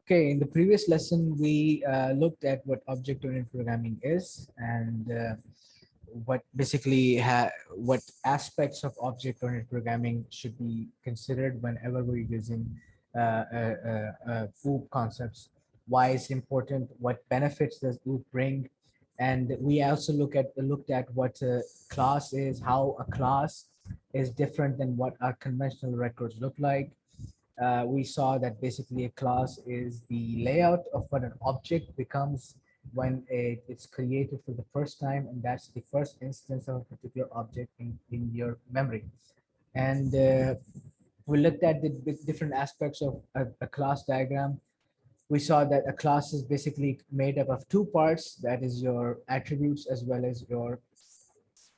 Okay, in the previous lesson, we looked at what object-oriented programming is and what basically what aspects of object-oriented programming should be considered whenever we're using OOP concepts. Why it's important, what benefits does OOP bring, and we also looked at what a class is, how a class is different than what our conventional records look like. We saw that basically a class is the layout of what an object becomes when it's created for the first time, and that's the first instance of a particular object in your memory. And we looked at the different aspects of a class diagram. We saw that a class is basically made up of two parts, that is your attributes as well as your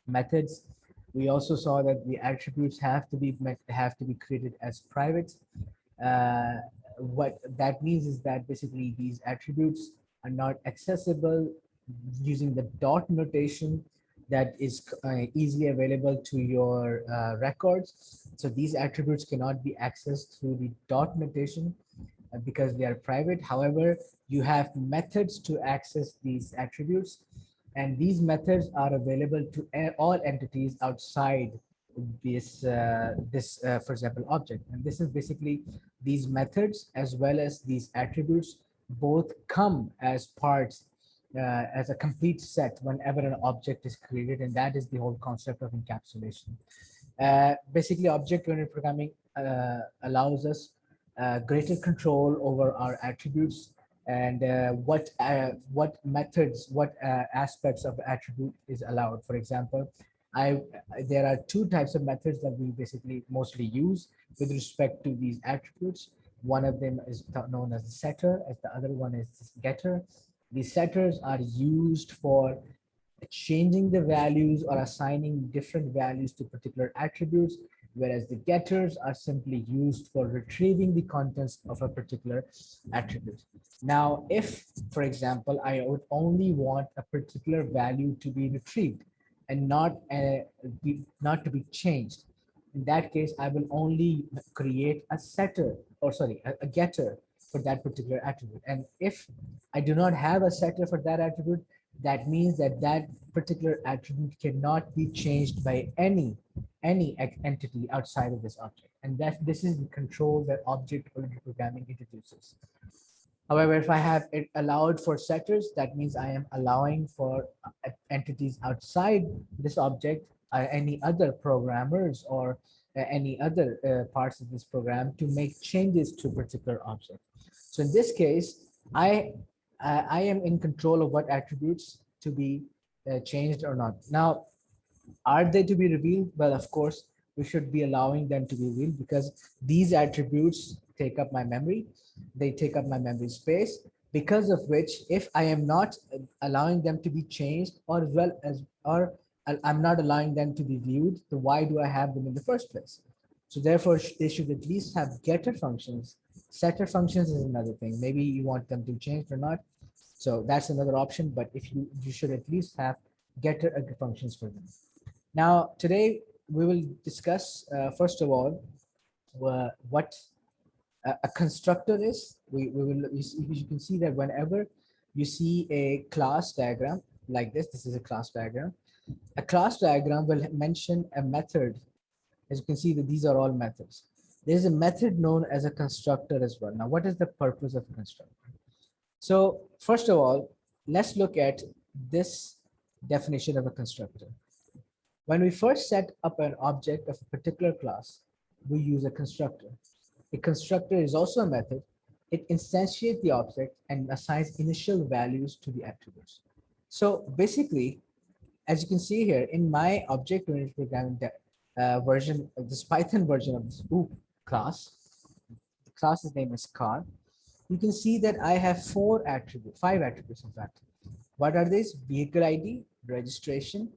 methods. We also saw that the attributes have to be created as private. uh, what that means is that basically these attributes are not accessible using the dot notation that is easily available to your records. So these attributes cannot be accessed through the dot notation because they are private. However, you have methods to access these attributes, and these methods are available to all entities outside for example, object. And this is basically these methods as well as these attributes both come as parts as a complete set whenever an object is created, and that is the whole concept of encapsulation. Basically, object-oriented programming allows us greater control over our attributes and what methods, what aspects of attribute is allowed. For example, I there are two types of methods that we basically mostly use with respect to these attributes. One of them is known as the setter, as the other one is the getter. The setters are used for changing the values or assigning different values to particular attributes, whereas the getters are simply used for retrieving the contents of a particular attribute. Now, if, for example, I would only want a particular value to be retrieved and not to be changed, in that case, I will only create a setter, or sorry, a getter for that particular attribute. And if I do not have a setter for that attribute, that means that that particular attribute cannot be changed by any entity outside of this object. And that this is the control that object-oriented programming introduces. However, if I have it allowed for setters, that means I am allowing for entities outside this object, any other programmers or any other parts of this program to make changes to a particular object. So in this case, I am in control of what attributes to be changed or not. Now, are they to be revealed? Well, of course, we should be allowing them to be revealed because these attributes take up my memory. They take up my memory space, because of which, if I am not allowing them to be changed, or as well as, or I'm not allowing them to be viewed, then why do I have them in the first place? So therefore, they should at least have getter functions. Setter functions is another thing. Maybe you want them to change or not. So that's another option. But if you should at least have getter functions for them. Now, today we will discuss, first of all, what a constructor is. You can see that whenever you see a class diagram like this is a class diagram. A class diagram will mention a method. As you can see that these are all methods. There's a method known as a constructor as well. Now, what is the purpose of a constructor? So first of all, let's look at this definition of a constructor. When we first set up an object of a particular class, we use a constructor. A constructor is also a method. It instantiates the object and assigns initial values to the attributes. So basically, as you can see here in my object-oriented programming version of this Python version of this OOP class, the class's name is car. You can see that I have five attributes in fact. What are these? Vehicle ID, registration,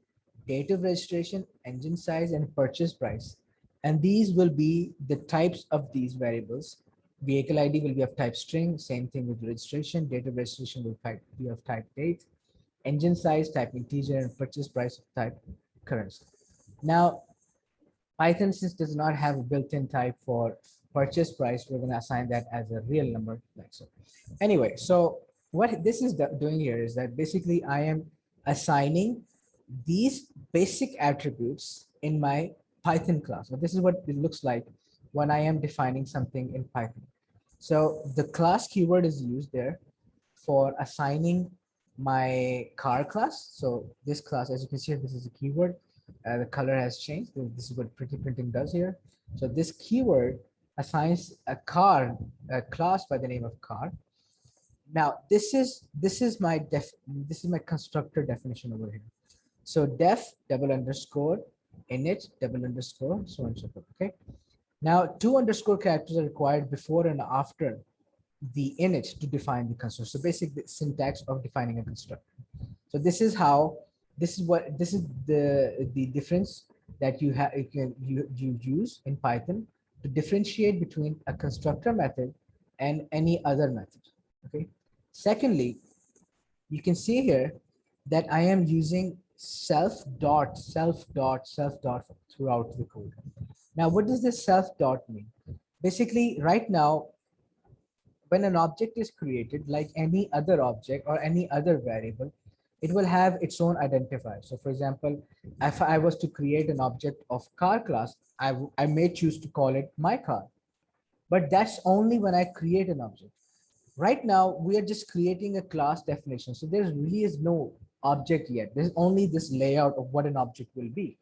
date of registration, engine size, and purchase price. And these will be the types of these variables. Vehicle ID will be of type string, same thing with registration. Date of registration will be of type date. Engine size, type integer, and purchase price of type currency. Now, Python, since does not have a built-in type for purchase price, we're going to assign that as a real number like so. Anyway, so what this is doing here is that basically I am assigning these basic attributes in my Python class. So this is what it looks like when I am defining something in Python. So the class keyword is used there for assigning my car class. So this class, as you can see, this is a keyword. The color has changed. This is what pretty printing does here. So this keyword assigns a car, a class by the name of car. Now this is my constructor definition over here. So def double underscore init double underscore so on and so forth. Okay. Now 2 underscore characters are required before and after the init to define the constructor. So basic syntax of defining a constructor. So this is how, this is the difference that you have, you use in Python to differentiate between a constructor method and any other method. Okay. Secondly, you can see here that I am using self dot throughout the code. Now, what does this self dot mean? Basically, right now, when an object is created, like any other object or any other variable, it will have its own identifier. So for example, if I was to create an object of car class, I may choose to call it my car, but that's only when I create an object. Right now, we are just creating a class definition. So there really is no object yet. There's only this layout of what an object will be.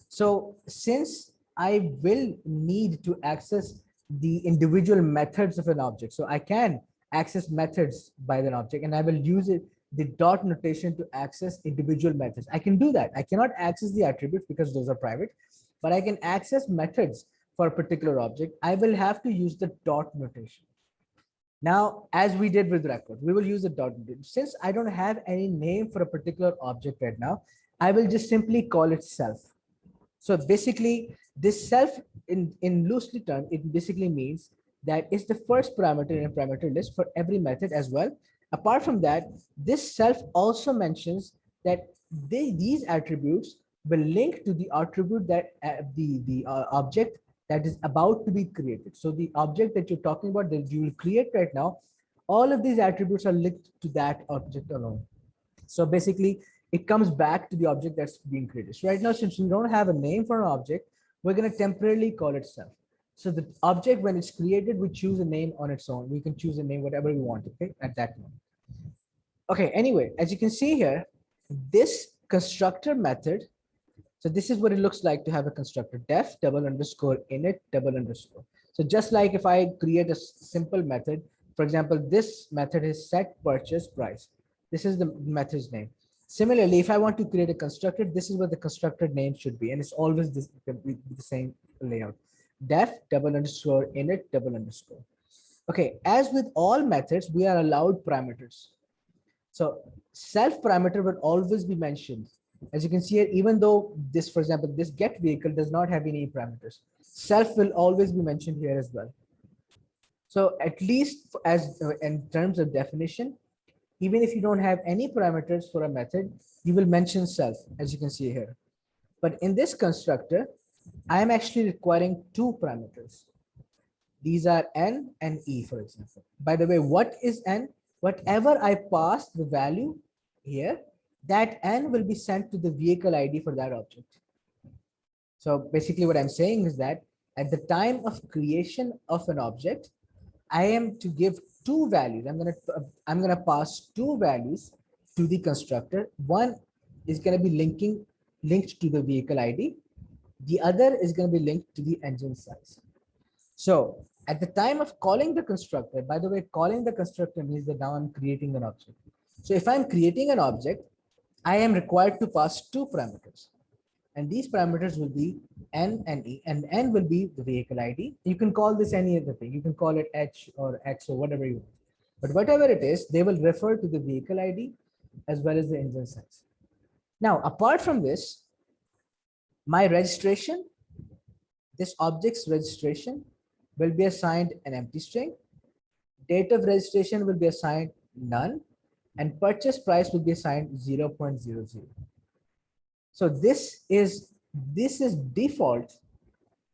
So since I will need to access the individual methods of an object, so I can access methods by an object, and I will use the dot notation to access individual methods. I can do that. I cannot access the attributes because those are private, but I can access methods for a particular object. I will have to use the dot notation. Now, as we did with record, we will use the dot. Since I don't have any name for a particular object right now, I will just simply call it self. So basically, this self in loosely term, it basically means that it's the first parameter in a parameter list for every method as well. Apart from that, this self also mentions that these attributes will link to the attribute that the object that is about to be created. So the object that you're talking about that you will create right now, all of these attributes are linked to that object alone. So basically, it comes back to the object that's being created. So right now, since we don't have a name for an object, we're going to temporarily call it self. So the object, when it's created, we choose a name on its own. We can choose a name, whatever we want, okay, at that moment. Okay, anyway, as you can see here, this constructor method, so this is what it looks like to have a constructor, def double underscore init double underscore. So just like if I create a simple method, for example, this method is set purchase price. This is the method's name. Similarly, if I want to create a constructor, this is what the constructor name should be. And it's always the same layout. Def double underscore init double underscore. Okay, as with all methods, we are allowed parameters. So self parameter will always be mentioned. As you can see here, even though this, for example, this get vehicle does not have any parameters, self will always be mentioned here as well. So at least as in terms of definition, even if you don't have any parameters for a method, you will mention self, as you can see here. But in this constructor, I am actually requiring 2 parameters. These are n and e, for example. By the way, what is n? Whatever I pass the value here, that n will be sent to the vehicle ID for that object. So basically what I'm saying is that at the time of creation of an object, I am to give 2 values. I'm gonna pass 2 values to the constructor. One is gonna be linked to the vehicle ID. The other is gonna be linked to the engine size. So at the time of calling the constructor, by the way, calling the constructor means that now I'm creating an object. So if I'm creating an object, I am required to pass 2 parameters. And these parameters will be n and e, and n will be the vehicle ID. You can call this any other thing. You can call it h or x or whatever you want. But whatever it is, they will refer to the vehicle ID as well as the engine size. Now, apart from this, my registration, this object's registration will be assigned an empty string. Date of registration will be assigned none, and purchase price will be assigned 0.00. So this is default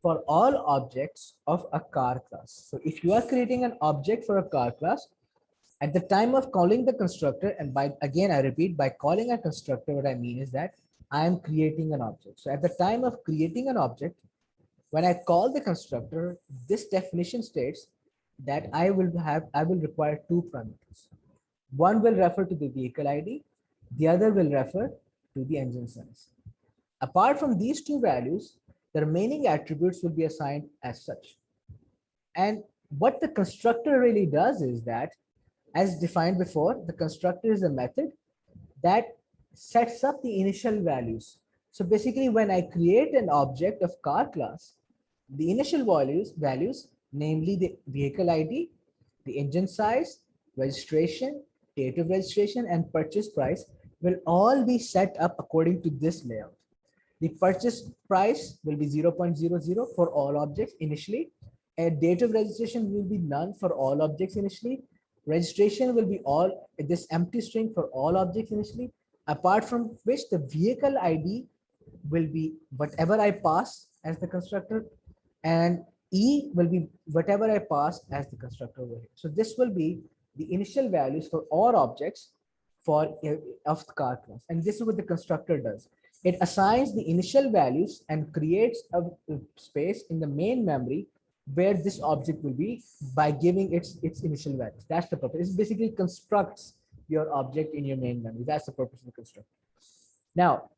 for all objects of a car class. So if you are creating an object for a car class, at the time of calling the constructor, and by again, I repeat, by calling a constructor, what I mean is that I am creating an object. So at the time of creating an object, when I call the constructor, this definition states that I will require two parameters. One will refer to the vehicle ID, the other will refer to the engine size. Apart from these two values, the remaining attributes will be assigned as such. And what the constructor really does is that, as defined before, the constructor is a method that sets up the initial values. So basically, when I create an object of car class, the initial values, namely the vehicle ID, the engine size, registration, date of registration, and purchase price, will all be set up according to this layout. The purchase price will be 0.00 for all objects initially. A date of registration will be none for all objects initially. Registration will be all this empty string for all objects initially, apart from which the vehicle ID will be whatever I pass as the constructor, and E will be whatever I pass as the constructor over here. So this will be the initial values for all objects for of the car class. And this is what the constructor does. It assigns the initial values and creates a space in the main memory where this object will be by giving its initial values. That's the purpose. It basically constructs your object in your main memory. That's the purpose of the constructor. Now,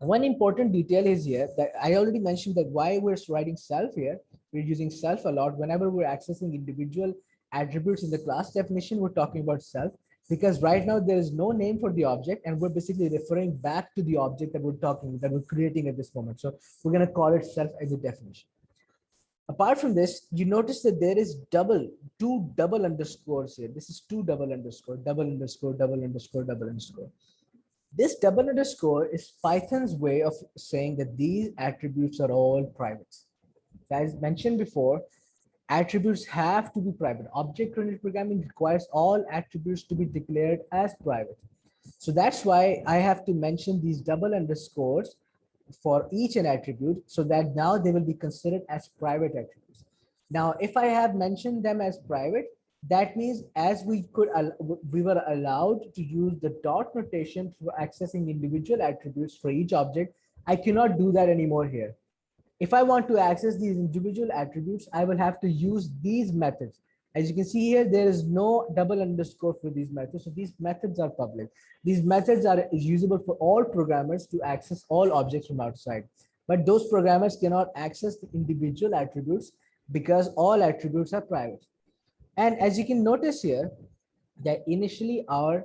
one important detail is here that I already mentioned, that why we're writing self here. We're using self a lot. Whenever we're accessing individual attributes in the class definition, we're talking about self, because right now there is no name for the object and we're basically referring back to the object that we're creating at this moment. So we're going to call it self as a definition. Apart from this, you notice that there is two double underscores here. This is two double underscore, double underscore, double underscore, double underscore. This double underscore is Python's way of saying that these attributes are all private. As mentioned before, attributes have to be private. Object-oriented programming requires all attributes to be declared as private. So that's why I have to mention these double underscores for each an attribute, so that now they will be considered as private attributes. Now, if I have mentioned them as private, that means as we were allowed to use the dot notation for accessing individual attributes for each object, I cannot do that anymore here. If I want to access these individual attributes, I will have to use these methods. As you can see here, there is no double underscore for these methods. So these methods are public. These methods are usable for all programmers to access all objects from outside. But those programmers cannot access the individual attributes because all attributes are private. And as you can notice here, that initially our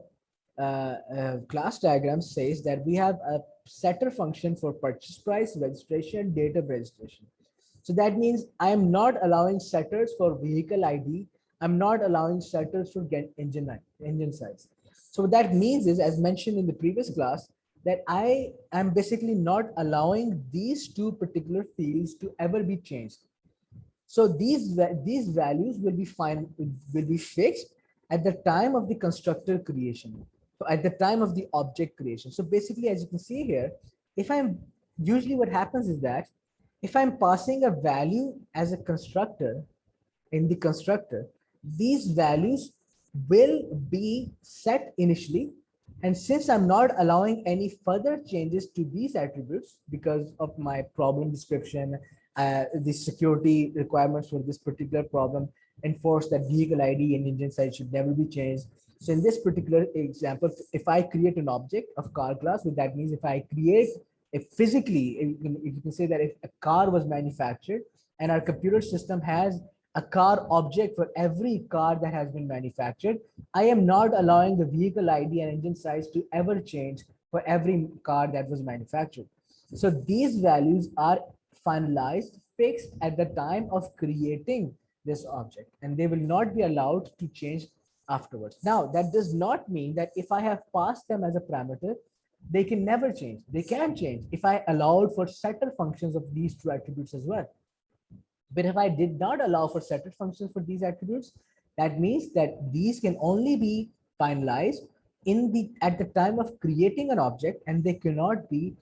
class diagram says that we have a setter function for purchase price, registration, date of registration. So that means I am not allowing setters for vehicle ID. I'm not allowing setters for engine size. So what that means is, as mentioned in the previous class, that I am basically not allowing these two particular fields to ever be changed. So these values will be fixed at the time of the constructor creation. So at the time of the object creation. So basically, as you can see here, usually what happens is that if I'm passing a value as a constructor in the constructor, these values will be set initially. And since I'm not allowing any further changes to these attributes because of my problem description, the security requirements for this particular problem enforce that vehicle ID and engine size should never be changed. So in this particular example, if I create an object of car class, what that means, if I create physically, you can say that if a car was manufactured and our computer system has a car object for every car that has been manufactured, I am not allowing the vehicle ID and engine size to ever change for every car that was manufactured. So these values are finalized, fixed at the time of creating this object, and they will not be allowed to change afterwards. Now, that does not mean that if I have passed them as a parameter, they can never change. They can change if I allowed for setter functions of these two attributes as well. But if I did not allow for setter functions for these attributes, that means that these can only be finalized at the time of creating an object, and they cannot be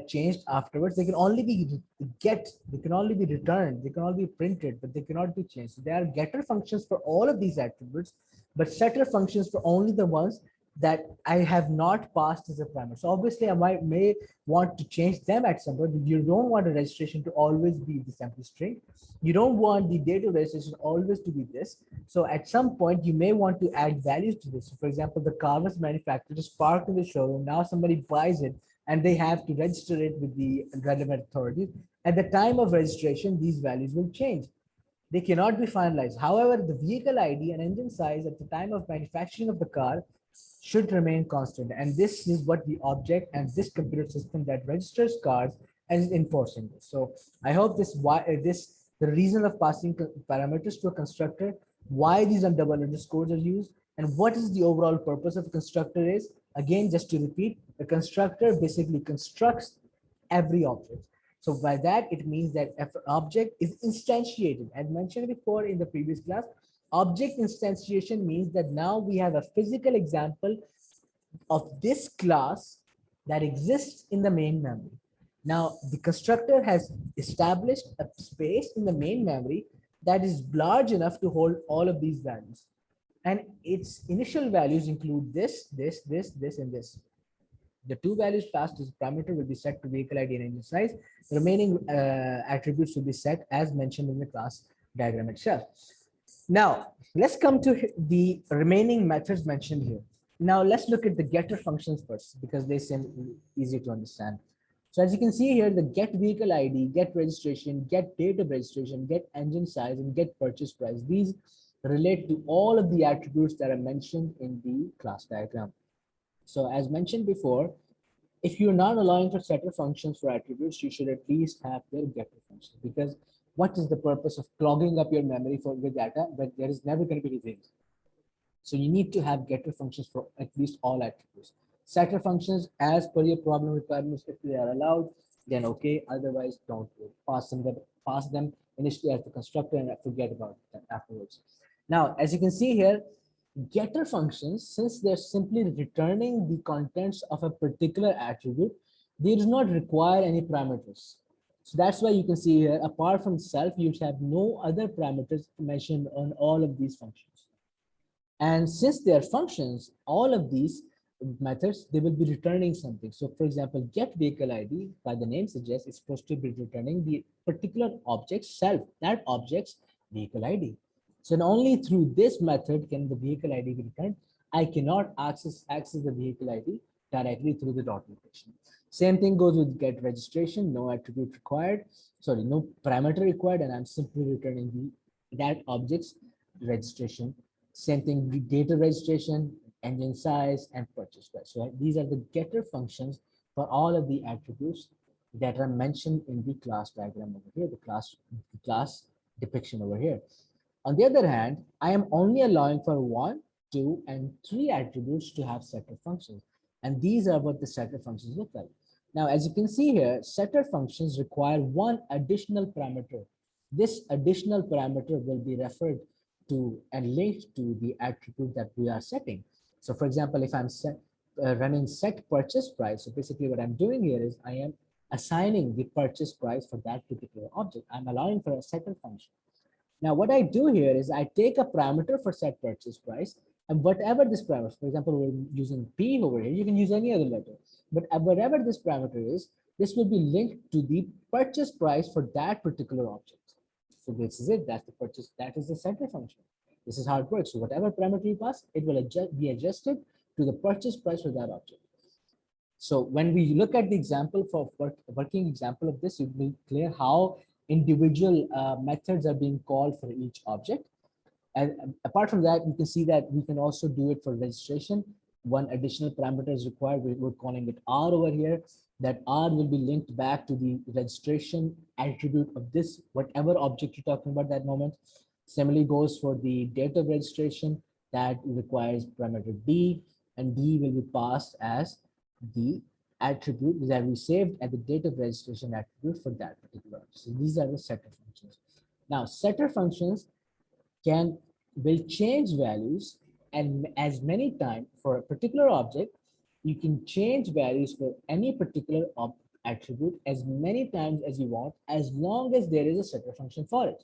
changed afterwards. They can only be they can only be returned, they can only be printed, but they cannot be changed. So there are getter functions for all of these attributes, but setter functions for only the ones that I have not passed as a parameter. So obviously I may want to change them at some point, but you don't want a registration to always be this empty string. You don't want the date of registration always to be this. So at some point you may want to add values to this. So for example, the car was manufactured, is parked in the showroom. Now somebody buys it and they have to register it with the relevant authorities. At the time of registration, these values will change. They cannot be finalized. However, the vehicle ID and engine size at the time of manufacturing of the car should remain constant. And this is what the object and this computer system that registers cars is enforcing this. So I hope the reason of passing parameters to a constructor, why these double underscores are used, and what is the overall purpose of a constructor is. Again, just to repeat, the constructor basically constructs every object. So by that, it means that if an object is instantiated, as mentioned before in the previous class, object instantiation means that now we have a physical example of this class that exists in the main memory. Now, the constructor has established a space in the main memory that is large enough to hold all of these values. And its initial values include this, and this. The two values passed as a parameter will be set to vehicle ID and engine size. The remaining attributes will be set as mentioned in the class diagram itself. Now, let's come to the remaining methods mentioned here. Now, let's look at the getter functions first because they seem easy to understand. So as you can see here, the get vehicle ID, get registration, get date of registration, get engine size, and get purchase price. These relate to all of the attributes that are mentioned in the class diagram. So as mentioned before, if you're not allowing for setter functions for attributes, you should at least have their getter functions, because what is the purpose of clogging up your memory with data, but there is never going to be anything. So you need to have getter functions for at least all attributes. Setter functions as per your problem requirements, if they are allowed, then okay, otherwise don't pass them initially as the constructor and forget about them afterwards. Now, as you can see here, getter functions, since they're simply returning the contents of a particular attribute, they do not require any parameters. So that's why you can see here, apart from self, you have no other parameters mentioned on all of these functions. And since they are functions, all of these methods, they will be returning something. So for example, get vehicle ID, by the name suggests, it's supposed to be returning the particular object self, that object's vehicle ID. So only through this method can the vehicle ID be returned. I cannot access the vehicle ID directly through the dot notation. Same thing goes with get registration, no attribute required, sorry, no parameter required, and I'm simply returning that object's registration. Same thing with data registration, engine size, and purchase price. So these are the getter functions for all of the attributes that are mentioned in the class diagram over here, the class depiction over here. On the other hand, I am only allowing for 1, 2, and 3 attributes to have setter functions. And these are what the setter functions look like. Now, as you can see here, setter functions require one additional parameter. This additional parameter will be referred to and linked to the attribute that we are setting. So for example, if I'm running set purchase price, so basically what I'm doing here is I am assigning the purchase price for that particular object. I'm allowing for a setter function. Now, what I do here is I take a parameter for set purchase price, and whatever this parameter, for example, we're using P over here, you can use any other letter, but whatever this parameter is, this will be linked to the purchase price for that particular object. So this is it, that's the purchase, that is the setter function. This is how it works. So whatever parameter you pass, it will be adjusted to the purchase price for that object. So when we look at the example for working example of this, it will be clear how individual methods are being called for each object. And apart from that, you can see that we can also do it for registration. One additional parameter is required. We're calling it R over here. That R will be linked back to the registration attribute of this, whatever object you're talking about that moment. Similarly goes for the date of registration, that requires parameter D, and D will be passed as the attribute that we saved at the date of registration attribute for that particular object. So these are the setter functions. Now, setter functions will change values, and as many times for a particular object, you can change values for any particular attribute as many times as you want, as long as there is a setter function for it.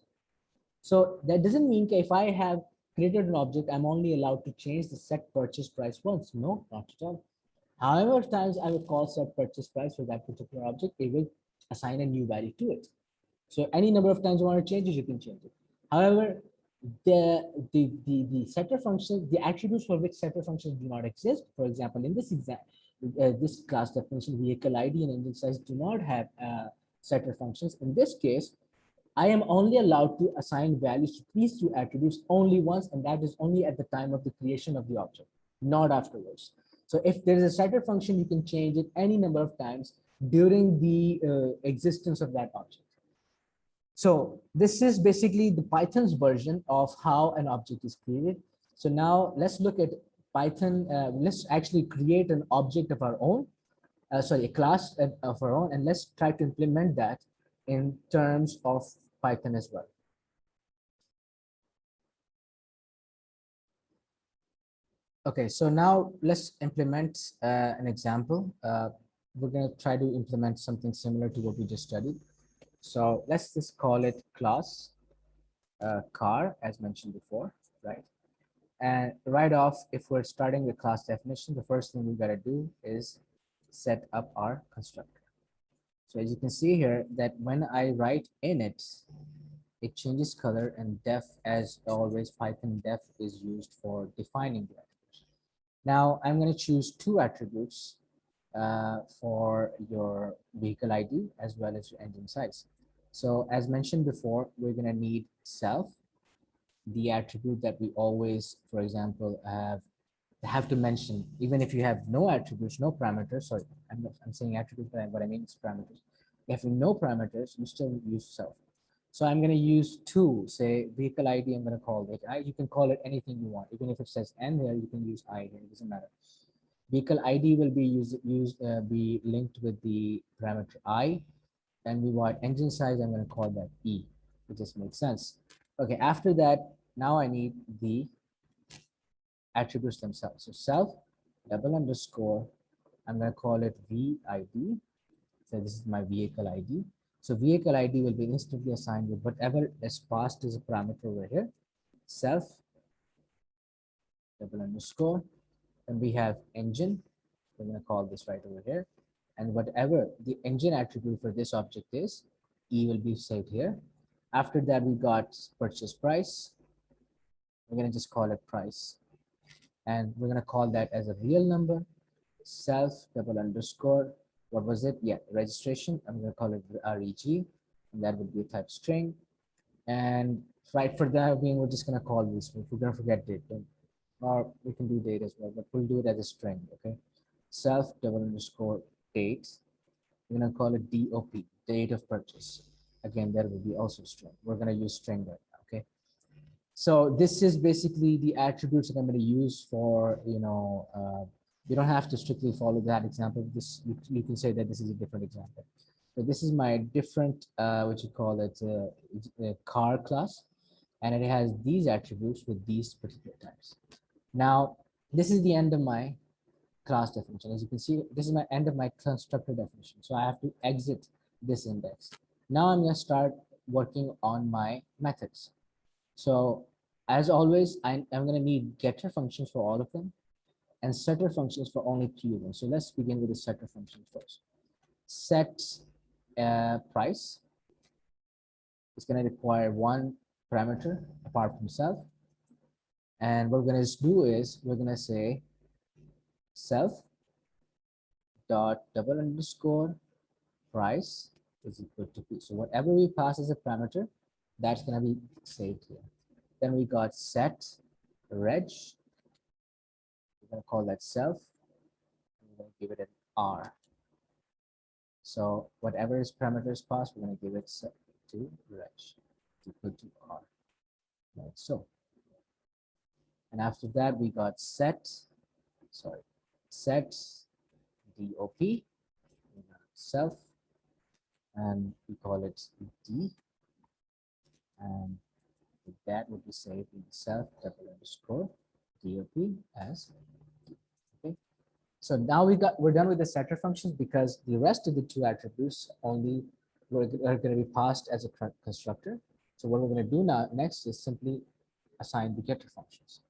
So that doesn't mean if I have created an object, I'm only allowed to change the set purchase price once. No, not at all. However times I will call set purchase price for that particular object, it will assign a new value to it. So any number of times you want to change it, you can change it. However, the setter functions, the attributes for which setter functions do not exist. For example, in this this class definition, vehicle ID and engine size do not have setter functions. In this case, I am only allowed to assign values to these two attributes only once, and that is only at the time of the creation of the object, not afterwards. So if there is a setter function, you can change it any number of times during the existence of that object. So this is basically the Python's version of how an object is created. So now let's look at Python. Let's actually create an object of our own, sorry, a class of our own, and let's try to implement that in terms of Python as well. Okay, so now let's implement an example. We're going to try to implement something similar to what we just studied. So let's just call it class car, as mentioned before, right? And right off, if we're starting with class definition, the first thing we got to do is set up our constructor. So as you can see here, that when I write init, it changes color, and def, as always, Python def is used for defining the attributes. Now I'm going to choose two attributes for your vehicle ID as well as your engine size. So as mentioned before, we're going to need self, the attribute that we always, for example, have to mention, even if you have no attributes, no parameters. Sorry, I'm saying attributes, but what I mean is parameters. If you have no parameters, you still use self. So I'm going to use two, say vehicle ID, I'm going to call it. You can call it anything you want. Even if it says N here, you can use I here, it doesn't matter. Vehicle ID will be be linked with the parameter I, and we want engine size, I'm going to call that E. It just makes sense. Okay, after that, now I need the attributes themselves. So self double underscore, I'm going to call it VID. So this is my vehicle ID. So vehicle ID will be instantly assigned with whatever is passed as a parameter over here. Self double underscore, and we have engine. We're going to call this right over here. And whatever the engine attribute for this object is, E will be saved here. After that, we got purchase price. We're going to just call it price. And we're going to call that as a real number. Self double underscore. What was it? Yeah, registration. I'm going to call it REG. And that would be a type string. And right for that, we're just going to call this. We're going to forget date. Or we can do date as well, but we'll do it as a string. Okay. Self double underscore date. We're going to call it DOP, date of purchase. Again, that will be also string. We're going to use string right now. Okay. So this is basically the attributes that I'm going to use for, you don't have to strictly follow that example. This, you can say that this is a different example. So this is my different, what you call it, car class. And it has these attributes with these particular types. Now, this is the end of my class definition. As you can see, this is my end of my constructor definition. So I have to exit this index. Now I'm going to start working on my methods. So as always, I'm going to need getter functions for all of them and setter functions for only two of them. So let's begin with the setter function first. Set price is going to require one parameter apart from self. And what we're going to do is we're going to say self dot double underscore price is equal to P. So whatever we pass as a parameter, that's going to be saved here. Then we got set reg. We're going to call that self. We're going to give it an R. So whatever is parameters passed, we're going to give it set to reg equal to R. Like so. And after that, we got set DOP, self, and we call it D. And that would be saved in self double underscore DOP as D. Okay. So now we're done with the setter functions because the rest of the two attributes only are going to be passed as a constructor. So what we're going to do now next is simply assign the getter functions.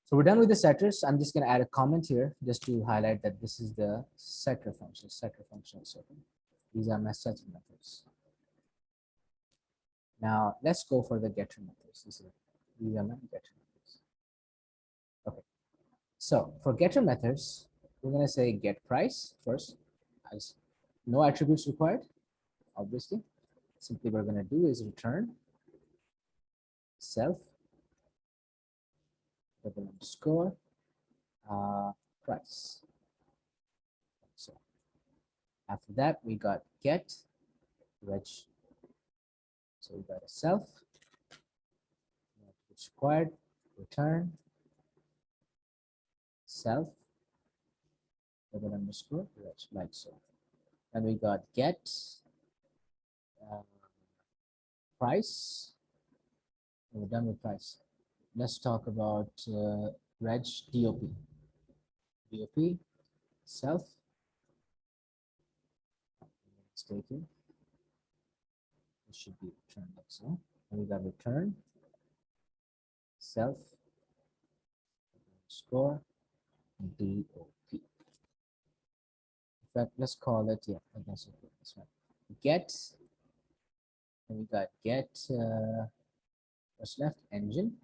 So we're done with the setters. I'm just going to add a comment here just to highlight that this is the setter function, certain. These are my setter methods. Now let's go for the getter methods. These are my getter methods. Okay. So for getter methods, we're going to say get price first, as no attributes required, obviously. Simply what we're going to do is return self double underscore price. So after that, we got get reg. So we got a self, which required, return self double underscore reg, like so. And we got get price. And we're done with price. Let's talk about reg DOP. DOP self. Let's take it. It should be returned like so. And we got return self underscore DOP. In fact, let's call it, yeah, I guess okay, this one. Get, and we got get what's left, engine.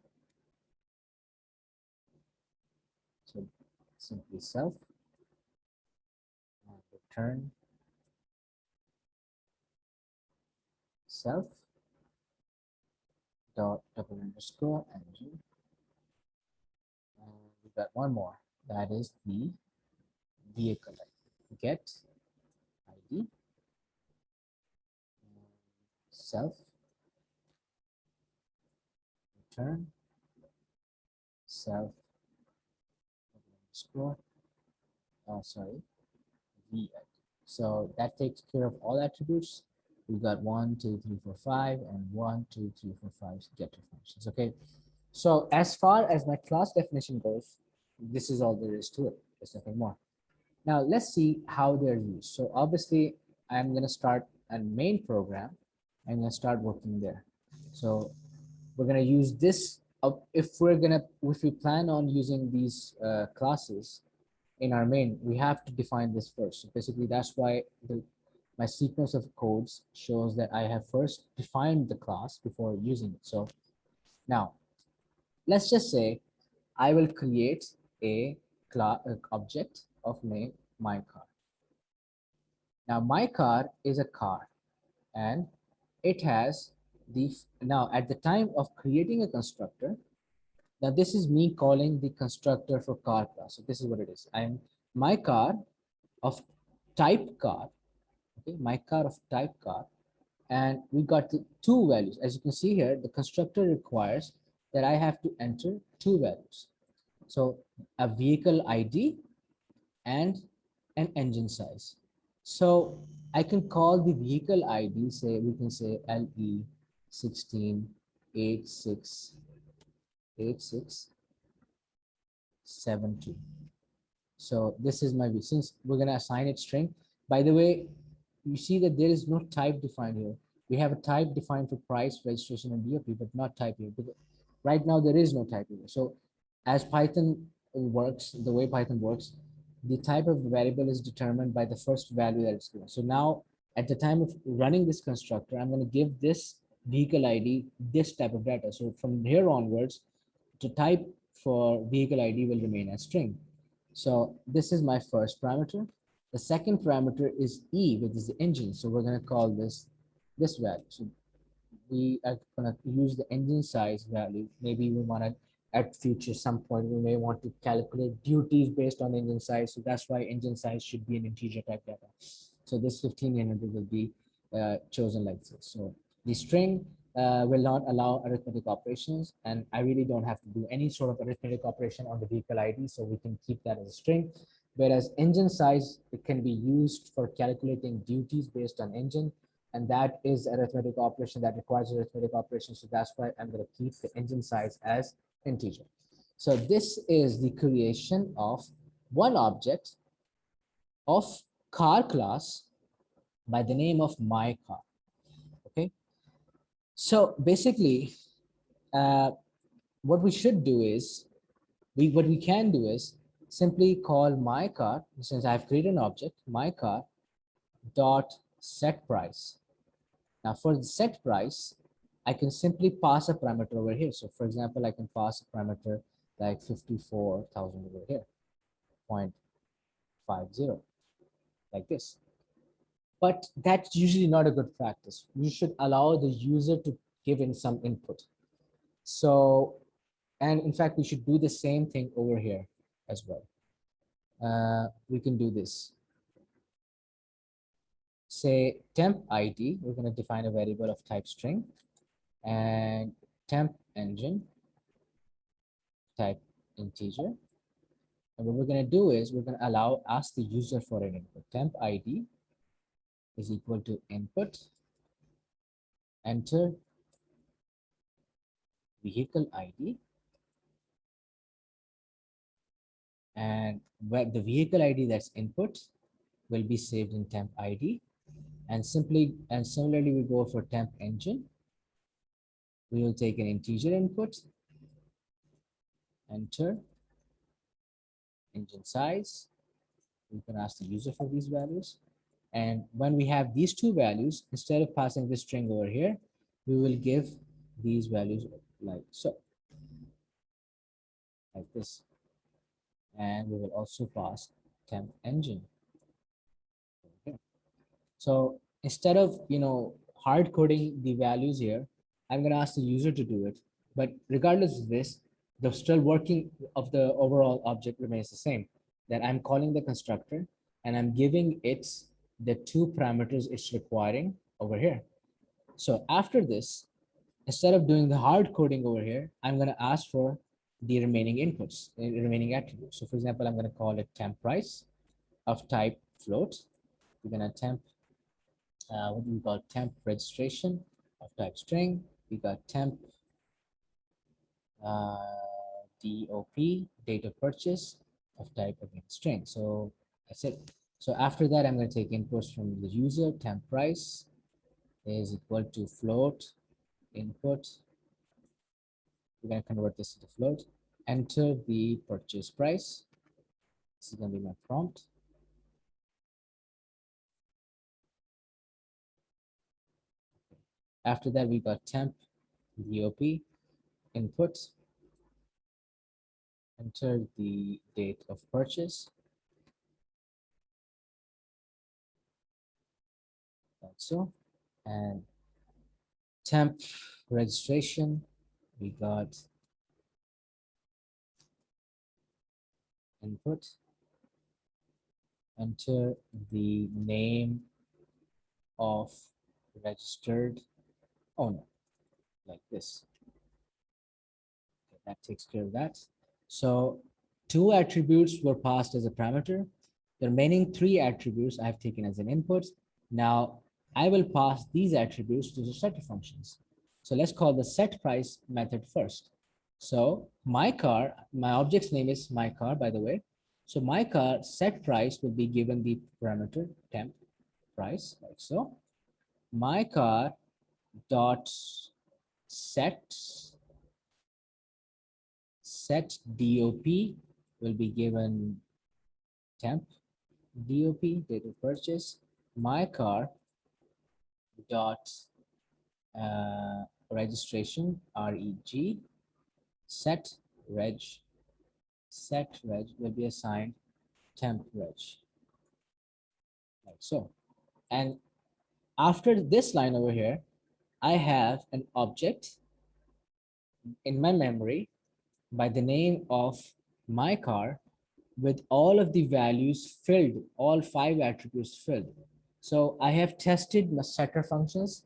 So simply self and return self dot double underscore engine. And we got one more, that is the vehicle ID. Get ID self return self underscore sorry v ID. So that takes care of all attributes. We got 1, 2, 3, 4, 5, and 1, 2, 3, 4, 5 getter functions. Okay. So as far as my class definition goes, this is all there is to it. There's nothing more. Now let's see how they're used. So obviously I'm going to start a main program. I'm going to start working there. So we're going to use this. If we plan on using these classes in our main, we have to define this first. So basically that's why my sequence of codes shows that I have first defined the class before using it. So now let's just say I will create a class object of name my car. Now my car is a car and it has now at the time of creating a constructor, now this is me calling the constructor for car class. So this is what it is. I'm my car of type car. Okay, my car of type car. And we got the two values. As you can see here, the constructor requires that I have to enter two values. So a vehicle ID and an engine size. So I can call the vehicle ID, say we can say LE 168672. So this is my view. Since we're going to assign it string, by the way, you see that there is no type defined here. We have a type defined for price, registration, and DOP, but not type here. Because right now there is no type here. So as Python works, the way Python works, the type of variable is determined by the first value that it's given. So now at the time of running this constructor, I'm going to give this vehicle ID this type of data. So from here onwards, the type for vehicle ID will remain as string. So this is my first parameter. The second parameter is E, which is the engine. So we're going to call this value. So we are going to use the engine size value. Maybe we want to at future some point we may want to calculate duties based on engine size. So that's why engine size should be an integer type data. So this 1500 will be chosen like this. So the string will not allow arithmetic operations, and I really don't have to do any sort of arithmetic operation on the vehicle ID, so we can keep that as a string. Whereas engine size, it can be used for calculating duties based on engine, and that is arithmetic operation that requires arithmetic operation. So that's why I'm going to keep the engine size as integer. So this is the creation of one object of car class by the name of my car. Okay, so basically what we should do is what we can do is simply call my car, since I've created an object, my car dot set price. Now for the set price, I can simply pass a parameter over here. So for example, I can pass a parameter like 54,000 over here, 0.50, like this. But that's usually not a good practice. You should allow the user to give in some input. So, and in fact, we should do the same thing over here as well. We can do this. Say temp ID, we're going to define a variable of type string, and temp engine type integer. And what we're going to do is we're going to ask the user for an input. Temp ID is equal to input, enter vehicle ID, and where the vehicle ID that's input will be saved in temp ID. And similarly, we go for temp engine. We will take an integer input, enter engine size. We can ask the user for these values. And when we have these two values, instead of passing this string over here, we will give these values like so, like this. And we will also pass temp engine. Okay. So instead of hard coding the values here, I'm going to ask the user to do it. But regardless of this, the still working of the overall object remains the same. That I'm calling the constructor and I'm giving it the two parameters it's requiring over here. So after this, instead of doing the hard coding over here, I'm going to ask for the remaining inputs, the remaining attributes. So for example, I'm going to call it temp price of type float. We're going to temp, what do we call temp registration of type string. We got temp DOP, date of purchase of type again string. So that's it. So after that, I'm going to take inputs from the user. Temp price is equal to float input. We're going to convert this to float. Enter the purchase price. This is going to be my prompt. After that, we got temp DOP input. Enter the date of purchase. Like so. And temp registration, we got input. Enter the name of registered owner, like this. Okay, that takes care of that. So two attributes were passed as a parameter. The remaining three attributes I have taken as an input. Now I will pass these attributes to the setter functions. So let's call the set price method first. So my car, my object's name is my car, by the way. So my car set price will be given the parameter temp price, like so. My car dot set DOP will be given temp DOP, date of purchase. My car dot registration REG set reg will be assigned temp reg, like so. And after this line over here, I have an object in my memory by the name of my car with all of the values filled, all 5 attributes filled. So I have tested my setter functions.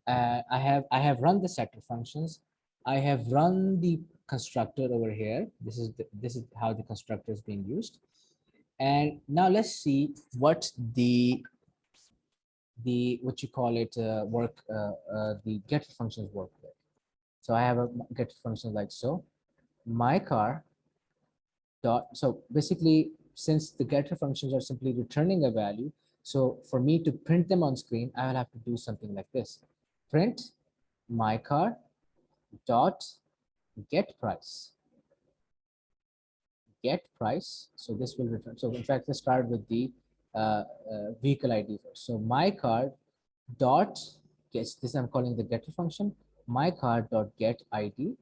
I have run the setter functions. I have run the constructor over here. This is how the constructor is being used. And now let's see what the what you call it the getter functions work with. So I have a getter function like so. My car dot, so basically since the getter functions are simply returning a value, so for me to print them on screen, I will have to do something like this. Print my car dot get price. Get price. So this will return. So in fact, let's start with the vehicle ID first. So my car dot gets this. I'm calling the getter function. My car dot get ID.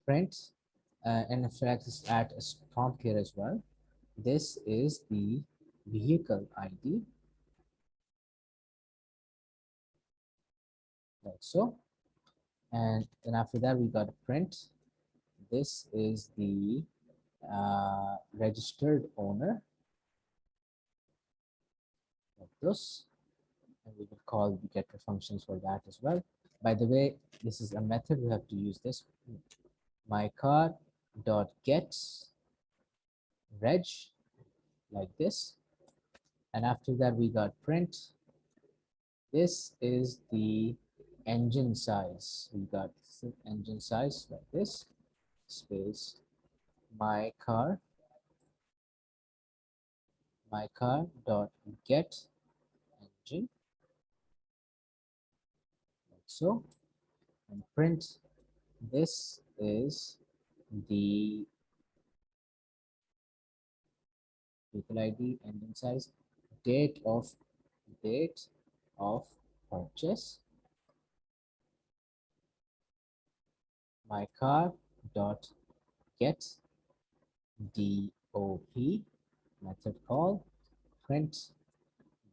Print, and in fact, let's add a prompt here as well. This is the vehicle ID. Like so. And then after that, we got a print. This is the registered owner. Like this. And we will call the getter functions for that as well. By the way, this is a method. We have to use this. My car dot get reg, like this. And after that, we got print. This is the engine size. We got engine size like this, space my car dot get engine, like so, and print. This is the vehicle ID, engine size, date of purchase, my car dot get DOP, method call, print.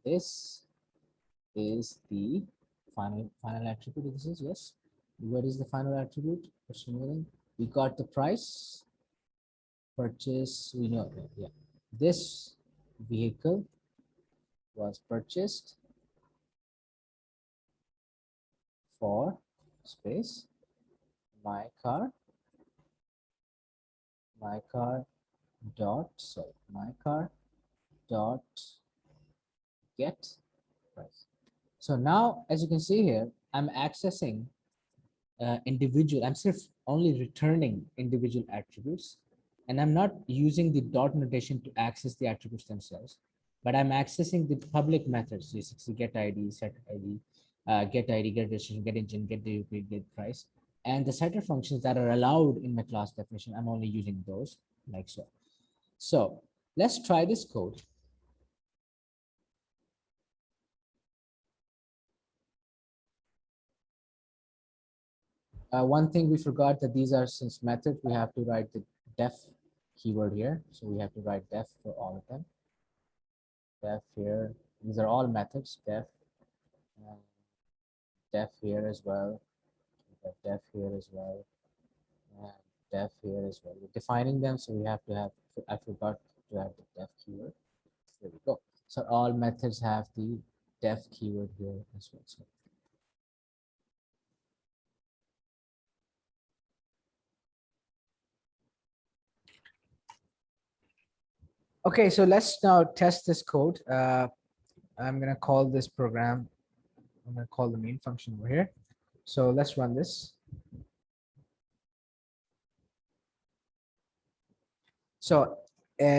This is the final attribute. This is, yes. What is the final attribute? We got the price, purchase, we know that, yeah. This vehicle was purchased for space my car dot get price. So now, as you can see here, I'm accessing individual, I'm only returning individual attributes, and I'm not using the dot notation to access the attributes themselves, but I'm accessing the public methods, basically get ID, set ID, get ID, get registration, get engine, get DUP, get price, and the setter functions that are allowed in my class definition. I'm only using those, like so. So let's try this code. One thing we forgot, that these are, since methods, we have to write the def keyword here. So we have to write def for all of them. Def here, these are all methods, def, def here as well, def here as well, and def here as well. We're defining them, so we have to have, I forgot to have the def keyword. There we go. So all methods have the def keyword here as well. So okay, so let's now test this code. I'm going to call this program, I'm going to call the main function over here. So let's run this. So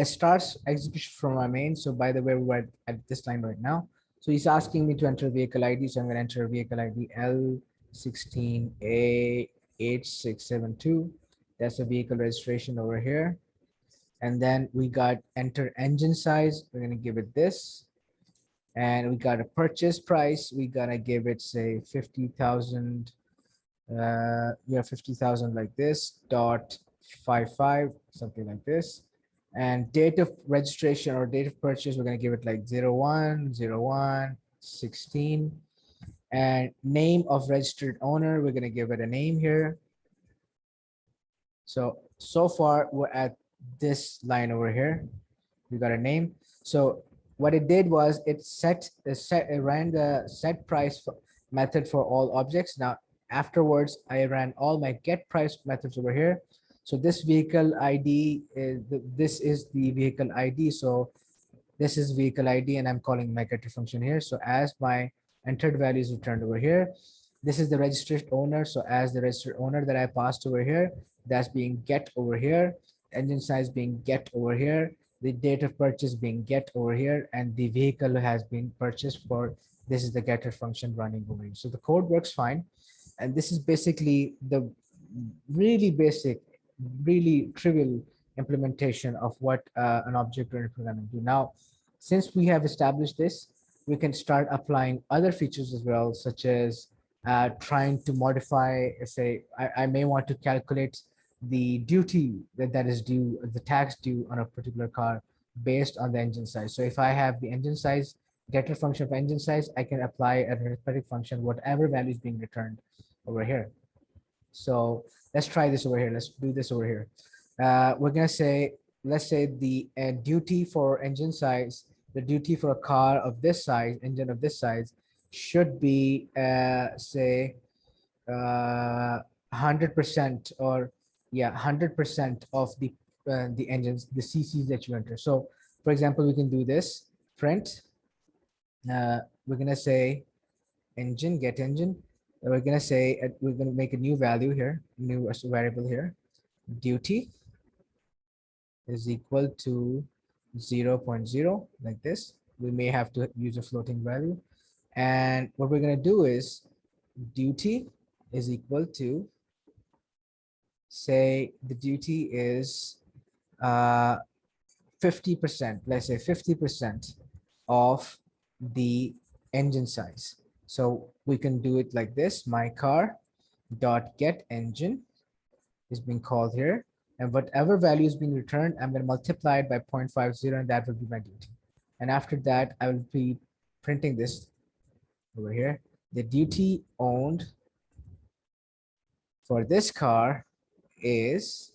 starts execution from my main. So by the way, we're at this line right now. So he's asking me to enter vehicle ID. So I'm going to enter vehicle ID L16A8672. That's the vehicle registration over here. And then we got enter engine size. We're going to give it this. And we got a purchase price. We're going to give it, say, 50,000. Yeah, 50,000 like this, .55, something like this. And date of registration or date of purchase, we're going to give it like 01/01/16. And name of registered owner, we're going to give it a name here. So far we're at this line over here. We got a name. So what it did was it ran the set price method for all objects. Now afterwards, I ran all my get price methods over here. So this vehicle ID is this is the vehicle ID. So this is vehicle ID, and I'm calling my getter function here. So as my entered value is returned over here, this is the registered owner. So as the registered owner that I passed over here, that's being get over here. Engine size being get over here. the date of purchase being get over here, and the vehicle has been purchased for, this is the getter function running over here. So the code works fine. And this is basically the really basic, really trivial implementation of what an object-oriented programming do. Now, since we have established this, we can start applying other features as well, such as trying to modify, say, I may want to calculate the duty that is due, the tax due on a particular car based on the engine size. So if I have the engine size, getter function of engine size, I can apply an arithmetic function, whatever value is being returned over here. So let's try this over here. Let's do this over here. We're gonna say, let's say the duty for engine size, the duty for a car of this size, engine of this size, should be say 100%, or yeah, 100% of the engines, the CCs that you enter. So for example, we can do this print. We're gonna say engine, get engine. We're gonna say we're gonna make a new value here, new variable here. Duty is equal to 0.0, like this. We may have to use a floating value. And what we're gonna do is duty is equal to, say the duty is 50%, let's say 50% of the engine size. So we can do it like this. My car dot get engine is being called here, and whatever value is being returned, I'm going to multiply it by 0.50, and that will be my duty. And after that, I will be printing this over here. The duty owned for this car is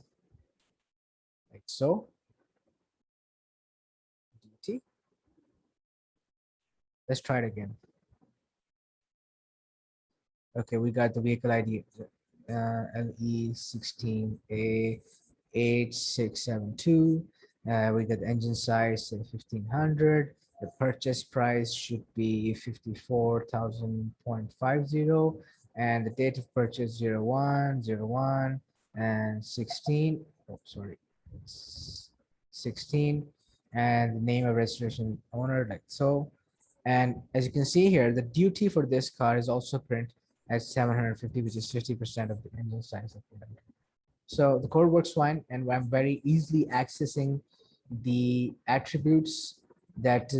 like so. Duty. Let's try it again. Okay, we got the vehicle ID, LE16A8672. We got the engine size 1500. The purchase price should be 54,000.50, and the date of purchase 01/01 and 16. Oh, sorry, 16, and the name of registration owner, like so. And as you can see here, the duty for this car is also print at 750, which is 50% of the engine size of the engine. So the code works fine, and I'm very easily accessing the attributes that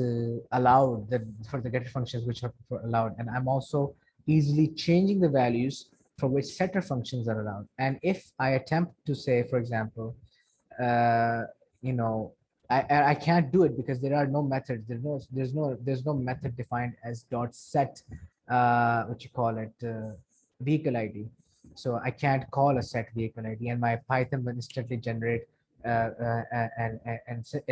allowed for the getter functions which are allowed, and I'm also easily changing the values for which setter functions are allowed. And if I attempt to say, for example, you know, I can't do it because there are no methods. There's no method defined as dot set what you call it, vehicle ID. So I can't call a set vehicle ID, and my Python will instantly generate a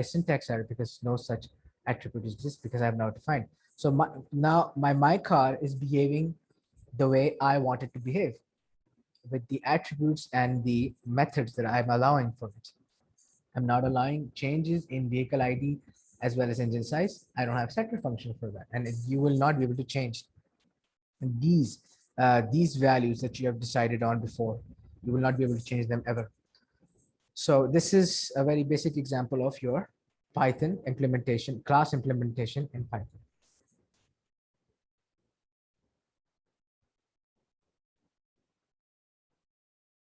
syntax error because no such attribute exists because I have now defined. So now my car is behaving the way I want it to behave with the attributes and the methods that I'm allowing for it. I'm not allowing changes in vehicle ID as well as engine size. I don't have setter function for that, and you will not be able to change these values that you have decided on before. You will not be able to change them ever. So this is a very basic example of your Python implementation, class implementation in Python.